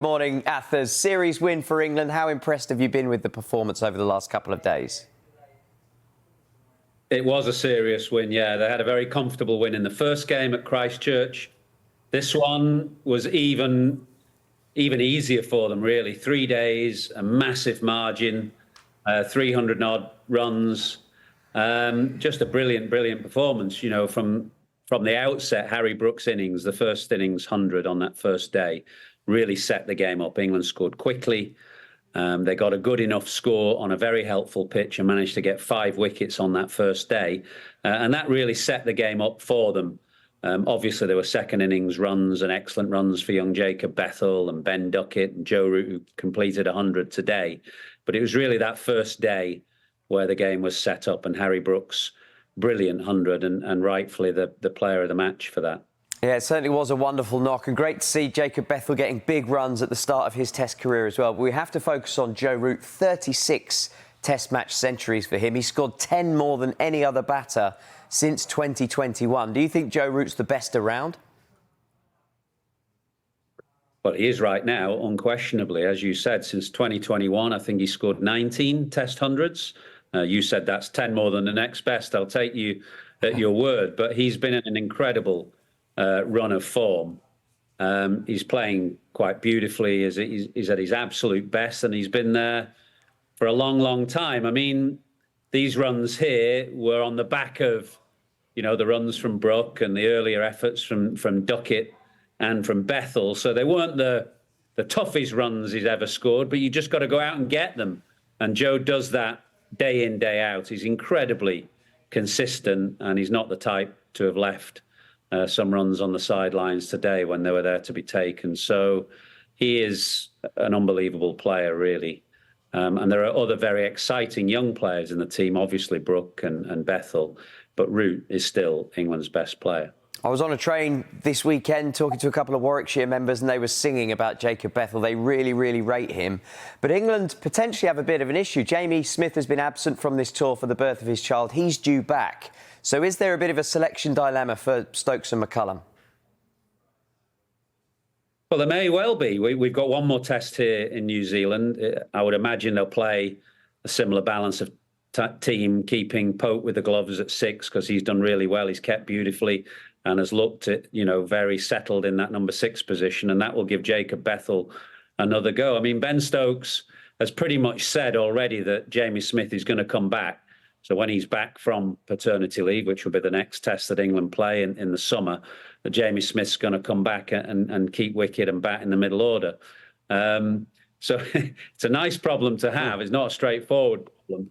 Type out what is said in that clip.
Morning, Athers. Series win for England. How impressed have you been with the performance over the last couple of days? It was a serious win, yeah. They had a very comfortable win in the first game at Christchurch. This one was even easier for them, really. 3 days, a massive margin, 300 odd runs. Just a brilliant performance. You know, from the outset, Harry Brooks' innings, the first innings 100 on that first day, really set the game up. England scored quickly. They got a good enough score on a very helpful pitch and managed to get 5 wickets on that first day. And that really set the game up for them. Obviously, there were second innings runs and excellent runs for young Jacob Bethell and Ben Duckett and Joe Root, who completed 100 today. But it was really that first day where the game was set up, and Harry Brooks, brilliant 100 and rightfully the player of the match for that. Yeah, it certainly was a wonderful knock, and great to see Jacob Bethell getting big runs at the start of his Test career as well. But we have to focus on Joe Root. 36 Test match centuries for him. He scored 10 more than any other batter since 2021. Do you think Joe Root's the best around? Well, he is right now, unquestionably. As you said, since 2021, I think he scored 19 Test hundreds. You said that's 10 more than the next best. I'll take you at your word. But he's been in an incredible run of form. He's playing quite beautifully. He's at his absolute best, and he's been there for a long time. I mean, these runs here were on the back of, you know, the runs from Brook and the earlier efforts from Duckett and from Bethell. So they weren't the toughest runs he's ever scored, but you just got to go out and get them. And Joe does that day in, day out. He's incredibly consistent, and he's not the type to have left some runs on the sidelines today when they were there to be taken. So he is an unbelievable player, really. And there are other very exciting young players in the team, obviously Brook and Bethell, but Root is still England's best player. I was on a train this weekend talking to a couple of Warwickshire members, and they were singing about Jacob Bethell. They really rate him. But England potentially have a bit of an issue. Jamie Smith has been absent from this tour for the birth of his child. He's due back. So is there a bit of a selection dilemma for Stokes and McCullum? Well, there may well be. We've got one more test here in New Zealand. I would imagine they'll play a similar balance of team, keeping Pope with the gloves at 6 because he's done really well. He's kept beautifully and has looked at, you know, very settled in that number 6 position, and that will give Jacob Bethell another go. I mean, Ben Stokes has pretty much said already that Jamie Smith is going to come back. So when he's back from paternity leave, which will be the next test that England play in the summer, that Jamie Smith's going to come back and keep wicket and bat in the middle order. So it's a nice problem to have. It's not a straightforward problem.